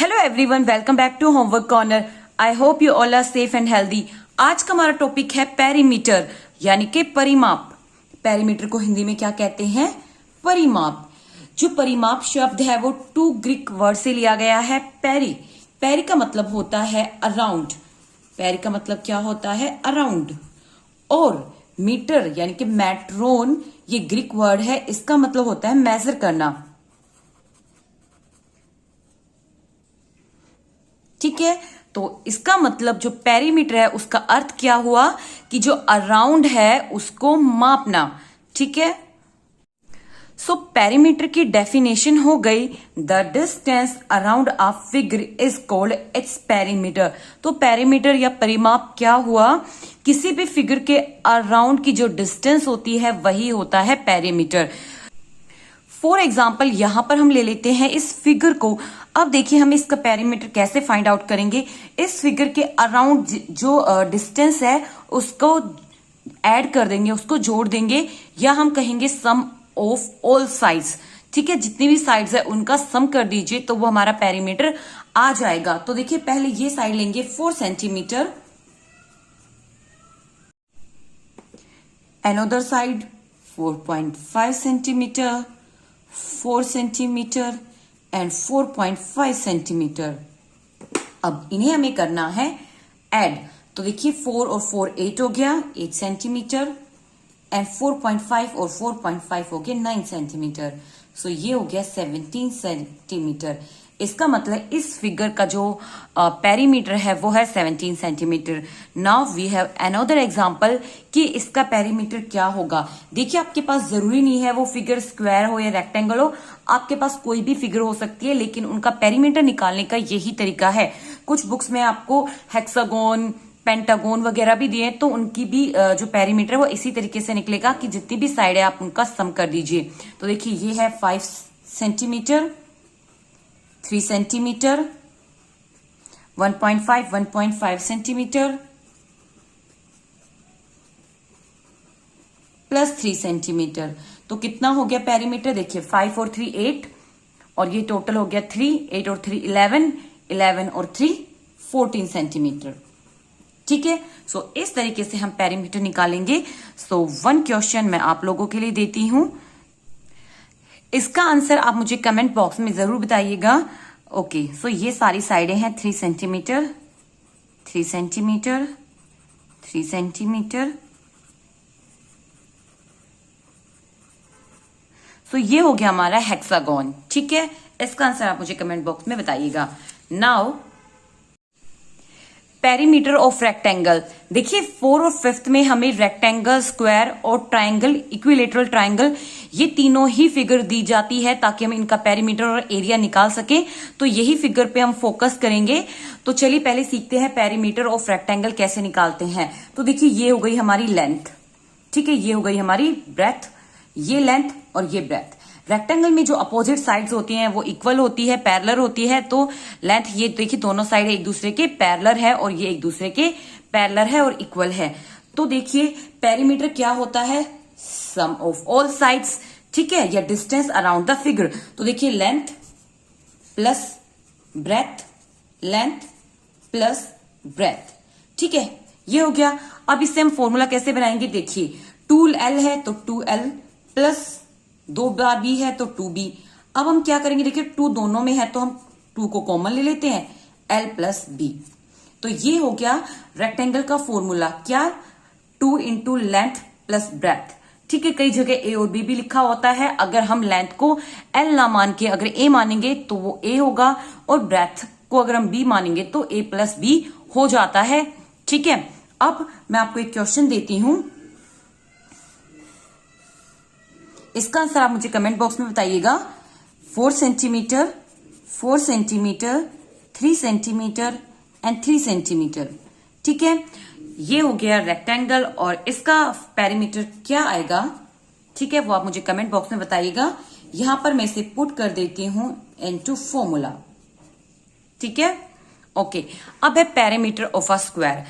Hello everyone, welcome back to homework corner. I hope you all are safe and healthy. आज का हमारा topic है perimeter यानी कि परिमाप। पेरीमीटर को हिंदी में क्या कहते हैं? परिमाप। जो परिमाप शब्द है वो टू ग्रीक वर्ड से लिया गया है। पेरी, पेरी का मतलब होता है अराउंड। पेरी का मतलब क्या होता है? अराउंड। और मीटर यानी कि मैट्रोन, ये ग्रीक वर्ड है, इसका मतलब होता है मेजर करना। ठीक है, तो इसका मतलब जो पेरीमीटर है उसका अर्थ क्या हुआ कि जो अराउंड है उसको मापना। ठीक है, सो पेरीमीटर की डेफिनेशन हो गई, the distance around a figure is called its perimeter. तो पेरीमीटर या परिमाप क्या हुआ? किसी भी फिगर के अराउंड की जो डिस्टेंस होती है वही होता है पेरीमीटर। फॉर एग्जाम्पल यहां पर हम ले लेते हैं इस फिगर को। अब देखिए हम इसका पेरीमीटर कैसे फाइंड आउट करेंगे। इस फिगर के अराउंड जो डिस्टेंस है उसको ऐड कर देंगे, उसको जोड़ देंगे, या हम कहेंगे सम ऑफ ऑल साइड्स। ठीक है, जितनी भी साइड्स है उनका सम कर दीजिए तो वो हमारा पेरीमीटर आ जाएगा। तो देखिए पहले ये साइड लेंगे 4 centimetre, another side 4.5 centimetre, 4 centimetre and 4.5 centimetre. अब इन्हें हमें करना है ऐड। तो देखिए 4 और 4 8 हो गया, 8 सेंटीमीटर, एंड 4.5 और 4.5 हो गया 9 सेंटीमीटर। सो ये हो गया 17 सेंटीमीटर। इसका मतलब इस फिगर का जो पेरीमीटर है वो है 17 centimetre. Now we have another example कि इसका पेरीमीटर क्या होगा। देखिए आपके पास जरूरी नहीं है वो फिगर स्क्वायर हो या रेक्टेंगल हो, आपके पास कोई भी फिगर हो सकती है, लेकिन उनका पेरीमीटर निकालने का यही तरीका है। कुछ बुक्स में आपको हेक्सागोन, पेंटागोन वगैरह भी दिए, तो उनकी भी जो पेरीमीटर है वो इसी तरीके से निकलेगा कि जितनी भी साइड है आप उनका सम कर दीजिए। तो देखिए ये है 5 centimetre, 3 centimetre, 1.5 centimetre plus 3 centimetre. तो कितना हो गया पेरीमीटर? देखिए 5 और 3 8, और ये टोटल हो गया 3, 8 और 3 11, 11 और 3 14 सेंटीमीटर। ठीक है, सो इस तरीके से हम पेरीमीटर निकालेंगे। सो वन क्वेश्चन मैं आप लोगों के लिए देती हूं, इसका आंसर आप मुझे कमेंट बॉक्स में जरूर बताइएगा। ओके, सो ये सारी साइडें हैं 3 सेंटीमीटर, 3 सेंटीमीटर, 3 सेंटीमीटर। सो ये हो गया हमारा हेक्सागोन। ठीक है, इसका आंसर आप मुझे कमेंट बॉक्स में बताइएगा। Now perimeter of rectangle. देखिए 4 और 5th में हमें रेक्टेंगल, स्क्वायर और ट्राइंगल, इक्विलेटरल ट्राइंगल, ये तीनों ही फिगर दी जाती है ताकि हम इनका पेरीमीटर और एरिया निकाल सके। तो यही फिगर पे हम फोकस करेंगे। तो चलिए पहले सीखते हैं पेरीमीटर ऑफ रेक्टेंगल कैसे निकालते हैं। तो देखिए ये हो गई हमारी लेंथ, ठीक है, ये हो गई हमारी ब्रेथ, ये लेंथ और ये ब्रेथ। रेक्टेंगल में जो अपोजिट साइड्स होती हैं वो इक्वल होती है, पैरेलल होती है। तो लेंथ ये देखिए दोनों साइड एक दूसरे के पैरेलल है और ये एक दूसरे के पैरेलल है और इक्वल है। तो देखिए पेरीमीटर क्या होता है? सम ऑफ ऑल साइड्स। ठीक है, या डिस्टेंस अराउंड द फिगर। तो देखिए length plus breadth, length plus breadth. ठीक है, ये हो गया। अब इससे हम फॉर्मूला कैसे बनाएंगे? देखिए 2l है तो 2l प्लस 2 बार b है तो 2b। अब हम क्या करेंगे? देखिए 2 दोनों में है तो हम 2 को कॉमन ले लेते हैं, l प्लस b। तो ये हो गया रेक्टेंगल का फॉर्मूला। क्या? 2 इंटू लेंथ प्लस ब्रेथ। ठीक है, कई जगह a और b भी लिखा होता है। अगर हम लेंथ को l ना मान के अगर a मानेंगे तो वो a होगा, और ब्रेथ को अगर हम b मानेंगे तो a प्लस b हो जाता है। ठीक है, अब मैं आपको एक क्वेश्चन देती हूं, इसका आंसर आप मुझे कमेंट बॉक्स में बताइएगा। 4 centimetre, 4 centimetre, 3 centimetre and 3 centimetre. ठीक है, ये हो गया रेक्टेंगल और इसका पेरीमीटर क्या आएगा? ठीक है, वो आप मुझे कमेंट बॉक्स में बताइएगा। यहां पर मैं इसे पुट कर देती हूं इनटू फॉर्मूला। ठीक है, ओके। अब है पेरीमीटर ऑफ अ स्क्वायर।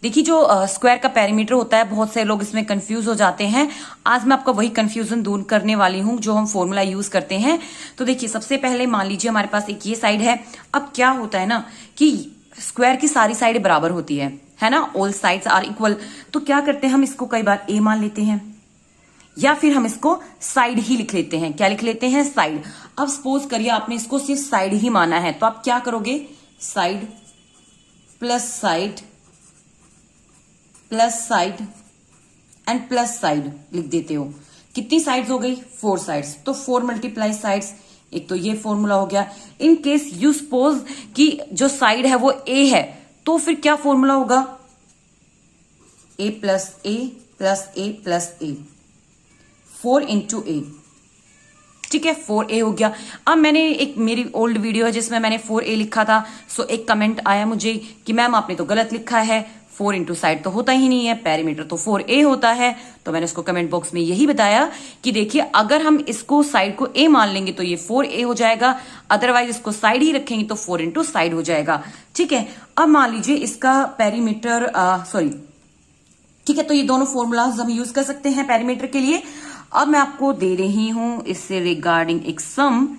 देखिए जो स्क्वायर का पेरीमीटर होता है, बहुत से लोग इसमें कंफ्यूज हो जाते हैं। आज मैं आपका वही कंफ्यूजन दूर करने वाली हूं जो हम फॉर्मूला यूज करते हैं। तो देखिए सबसे पहले मान लीजिए हमारे पास एक ये साइड है। अब क्या होता है ना कि स्क्वायर की सारी साइड बराबर होती है ना, ऑल साइड्स आर इक्वल। तो क्या करते हैं हम इसको कई बार ए मान लेते हैं या फिर हम इसको साइड ही लिख लेते हैं। क्या लिख लेते हैं? साइड। अब सपोज करिए आपने इसको सिर्फ साइड ही माना है, तो आप क्या करोगे? Side plus side plus side and plus side लिख देते हो। कितनी साइड्स हो गई? 4 साइड्स। तो 4 मल्टीप्लाई साइड्स। एक तो ये फॉर्मूला हो गया। इन केस यू सपोज कि जो साइड है वो ए है, तो फिर क्या फॉर्मूला होगा? ए प्लस ए प्लस ए प्लस ए, 4 इंटू ए। ठीक है, 4a हो गया। अब मैंने एक मेरी ओल्ड वीडियो है जिसमें मैंने 4a लिखा था। सो एक कमेंट आया मुझे कि मैम आपने तो गलत लिखा है, 4 इंटू साइड तो होता ही नहीं है, पेरीमीटर तो 4a होता है। तो मैंने उसको कमेंट बॉक्स में यही बताया कि देखिए अगर हम इसको साइड को a मान लेंगे तो ये 4a हो जाएगा, अदरवाइज इसको साइड ही रखेंगे तो 4 इंटू साइड हो जाएगा। ठीक है, अब मान लीजिए इसका पेरीमीटर ठीक है, तो ये दोनों फॉर्मूलाज हम यूज कर सकते हैं पेरीमीटर के लिए। अब मैं आपको दे रही हूं इससे रिगार्डिंग एक सम,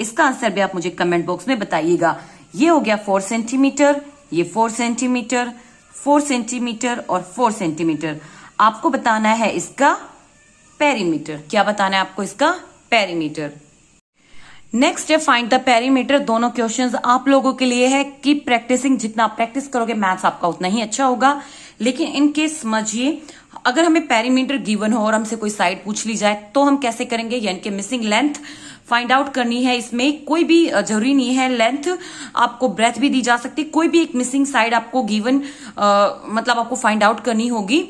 इसका आंसर भी आप मुझे कमेंट बॉक्स में बताइएगा। ये हो गया 4 सेंटीमीटर, ये 4 सेंटीमीटर, 4 सेंटीमीटर और 4 सेंटीमीटर। आपको बताना है इसका पेरीमीटर। क्या बताना है आपको? इसका पेरीमीटर। नेक्स्ट है फाइंड द पेरीमीटर। दोनों क्वेश्चंस आप लोगों के लिए है कि प्रैक्टिसिंग, जितना आप प्रैक्टिस करोगे मैथ्स आपका उतना ही अच्छा होगा। लेकिन इनकेस समझिए अगर हमें पेरीमीटर गिवन हो और हमसे कोई साइड पूछ ली जाए तो हम कैसे करेंगे? यानी कि मिसिंग लेंथ फाइंड आउट करनी है। इसमें कोई भी जरूरी नहीं है लेंथ, आपको ब्रेथ भी दी जा सकती है। कोई भी एक मिसिंग साइड आपको गिवन मतलब आपको फाइंड आउट करनी होगी।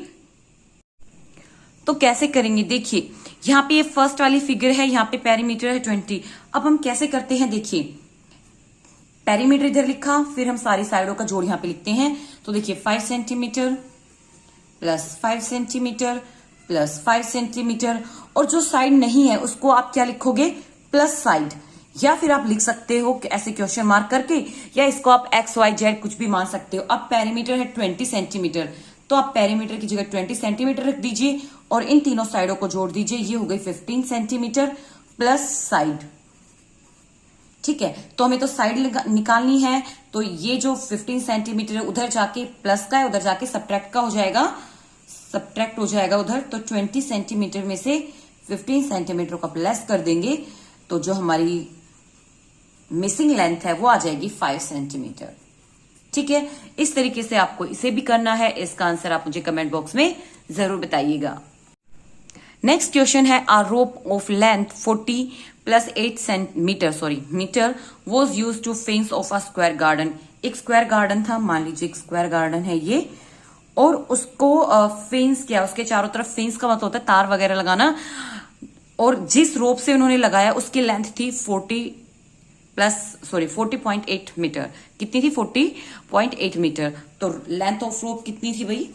तो कैसे करेंगे? देखिए यहाँ पे ये फर्स्ट वाली फिगर है, यहाँ पे पेरीमीटर है 20। अब हम कैसे करते हैं? देखिए पेरीमीटर इधर लिखा, फिर हम सारी साइडों का जोड़ यहाँ पे लिखते हैं। तो देखिए 5 centimetre plus 5 centimetre plus 5 centimetre, और जो साइड नहीं है उसको आप क्या लिखोगे? Plus side. या फिर आप लिख सकते हो ऐसे क्वेश्चन मार्क करके, या इसको आप एक्स वाई जेड कुछ भी मान सकते हो। अब पेरीमीटर है 20 सेंटीमीटर, तो आप पेरीमीटर की जगह 20 सेंटीमीटर रख दीजिए और इन तीनों साइडों को जोड़ दीजिए। ये हो गई 15 सेंटीमीटर प्लस साइड। ठीक है, तो हमें तो साइड निकालनी है, तो ये जो 15 सेंटीमीटर है उधर जाके प्लस का है, उधर जाके सब्ट्रैक्ट का हो जाएगा, सब्ट्रैक्ट हो जाएगा उधर। तो 20 सेंटीमीटर में से 15 सेंटीमीटर का प्लस कर देंगे तो जो हमारी मिसिंग लेंथ है वो आ जाएगी 5 सेंटीमीटर। ठीक है, इस तरीके से आपको इसे भी करना है। इसका आंसर आप मुझे कमेंट बॉक्स में जरूर बताइएगा। नेक्स्ट क्वेश्चन है a rope of length 40 plus 8 metre was use to fence of a square garden. एक स्क्वायर गार्डन था, मान लीजिए एक स्क्वायर गार्डन है ये, और उसको फेंस किया, उसके चारों तरफ फेंस का मतलब होता है तार वगैरह लगाना, और जिस रोप से उन्होंने लगाया उसकी लेंथ थी 40.8 मीटर। कितनी थी? 40.8 मीटर। तो लेंथ ऑफ रोप कितनी थी भाई?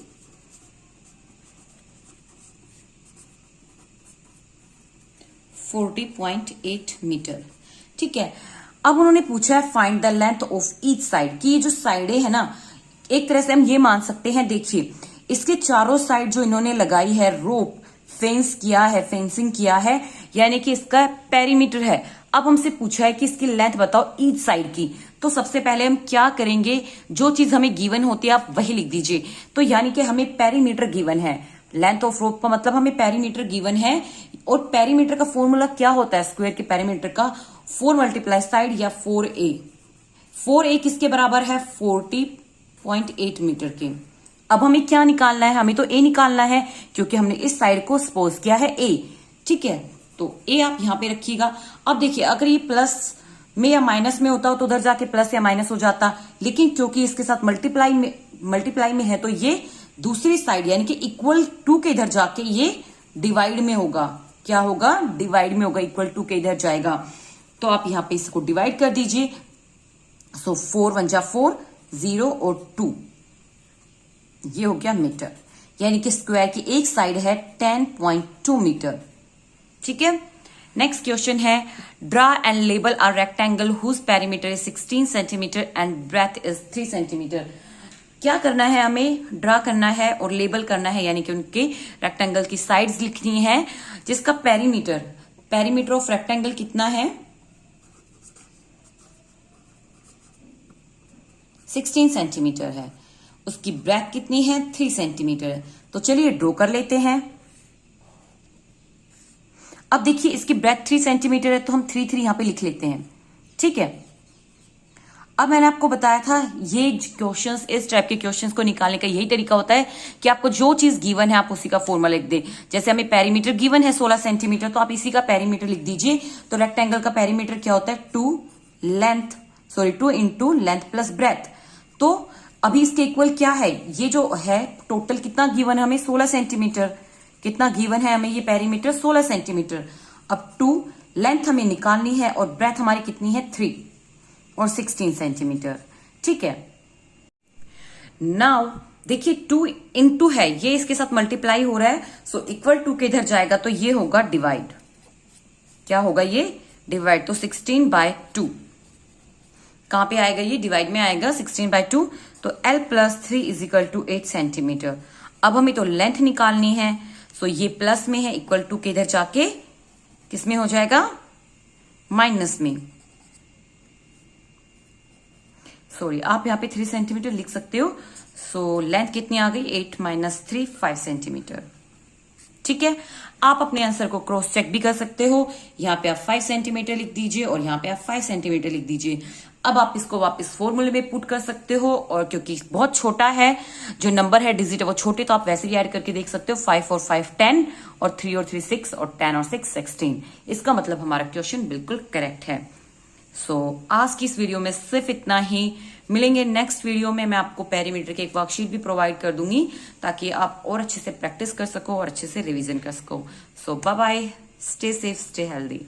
40.8 मीटर। ठीक है, अब उन्होंने पूछा है find the length of each side, कि ये जो साइडें है ना, एक तरह से हम ये मान सकते हैं, देखिए इसके चारों साइड जो इन्होंने लगाई है रोप, फेंस किया है, फेंसिंग किया है, यानी कि इसका पेरीमीटर है। अब हमसे पूछा है कि इसकी लेंथ बताओ ईच साइड की। तो सबसे पहले हम क्या करेंगे? जो चीज हमें गिवन होती है आप वही लिख दीजिए। तो यानी कि हमें पेरीमीटर गिवन है, लेंथ ऑफ रोप का मतलब हमें पेरीमीटर गिवन है, और पेरीमीटर का फॉर्मूला क्या होता है स्क्वायर के पेरीमीटर का? 4 मल्टीप्लाई साइड या 4a। 4a किसके बराबर है? 40.8 मीटर के। अब हमें क्या निकालना है? हमें तो a निकालना है, क्योंकि हमने इस साइड को सपोज किया है a। ठीक है, तो a आप यहां पे रखिएगा। अब देखिए अगर ये प्लस में या माइनस में होता हो तो उधर जाके प्लस या माइनस हो जाता, लेकिन क्योंकि इसके साथ मल्टीप्लाई में है तो ये दूसरी साइड यानी कि इक्वल टू के इधर जाके ये डिवाइड में होगा। क्या होगा? डिवाइड में होगा, इक्वल टू के इधर जाएगा। तो आप यहां पे इसको डिवाइड कर दीजिए। सो 4 1 जा 4, 0 और 2, ये हो गया मीटर, यानी कि स्क्वायर की एक साइड है 10.2 मीटर। ठीक है, नेक्स्ट क्वेश्चन है draw and label a rectangle whose perimeter is 16 centimetre and breadth is 3 centimetre. क्या करना है, हमें ड्रा करना है और लेबल करना है, यानी कि उनके रेक्टेंगल की साइड्स लिखनी है, जिसका पेरीमीटर ऑफ रेक्टेंगल कितना है, 16 सेंटीमीटर है। उसकी ब्रेथ कितनी है, 3 सेंटीमीटर है। तो चलिए ड्रॉ कर लेते हैं। अब देखिए इसकी ब्रेथ 3 सेंटीमीटर है, तो हम 3 3 यहां पे लिख लेते हैं, ठीक है। अब मैंने आपको बताया था ये क्वेश्चंस, इस टाइप के क्वेश्चंस को निकालने का यही तरीका होता है कि आपको जो चीज गिवन है आप उसी का फॉर्मूला लिख दे। जैसे हमें पेरीमीटर गिवन है 16 सेंटीमीटर, तो आप इसी का पेरीमीटर लिख दीजिए। तो रेक्टेंगल का पेरीमीटर क्या होता है, 2 इंटू लेंथ प्लस ब्रेथ। तो अभी इसके इक्वल क्या है, ये जो है टोटल कितना गिवन है हमें, 16 सेंटीमीटर। कितना गिवन है हमें ये पेरीमीटर, 16 सेंटीमीटर। अब 2 लेंथ हमें निकालनी है और ब्रेथ हमारी कितनी है, 3 और 16 सेंटीमीटर, ठीक है। नाउ देखिए 2 इंटू है, ये इसके साथ मल्टीप्लाई हो रहा है, सो इक्वल टू के इधर जाएगा तो ये होगा डिवाइड। क्या होगा ये, डिवाइड। तो 16/2 कहां पे आएगा, ये डिवाइड में आएगा, 16/2। तो L + 3 = 8 सेंटीमीटर। अब हमें तो लेंथ निकालनी है, सो ये प्लस में है, इक्वल टू के इधर जाके किस में हो जाएगा, माइनस में। सॉरी, आप यहाँ पे 3 सेंटीमीटर लिख सकते हो। सो लेंथ कितनी आ गई, 8 - 3 5 सेंटीमीटर, ठीक है। आप अपने आंसर को क्रॉस चेक भी कर सकते हो। यहाँ पे आप 5 सेंटीमीटर लिख दीजिए और यहाँ पे आप 5 सेंटीमीटर लिख दीजिए। अब आप इसको वापस फॉर्मूले में पुट कर सकते हो, और क्योंकि बहुत छोटा है, जो नंबर है डिजिट है वो छोटे, तो आप वैसे भी ऐड करके देख सकते हो। 5 और 5 10 और 3 और 3 6 और 10 और 6 16। इसका मतलब हमारा क्वेश्चन बिल्कुल करेक्ट है। सो आज की इस वीडियो में सिर्फ इतना ही। मिलेंगे नेक्स्ट वीडियो में, मैं आपको पेरीमीटर की एक वर्कशीट भी प्रोवाइड कर दूंगी ताकि आप और अच्छे से प्रैक्टिस कर सको और अच्छे से रिवीजन कर सको। So bye bye, stay safe, stay healthy.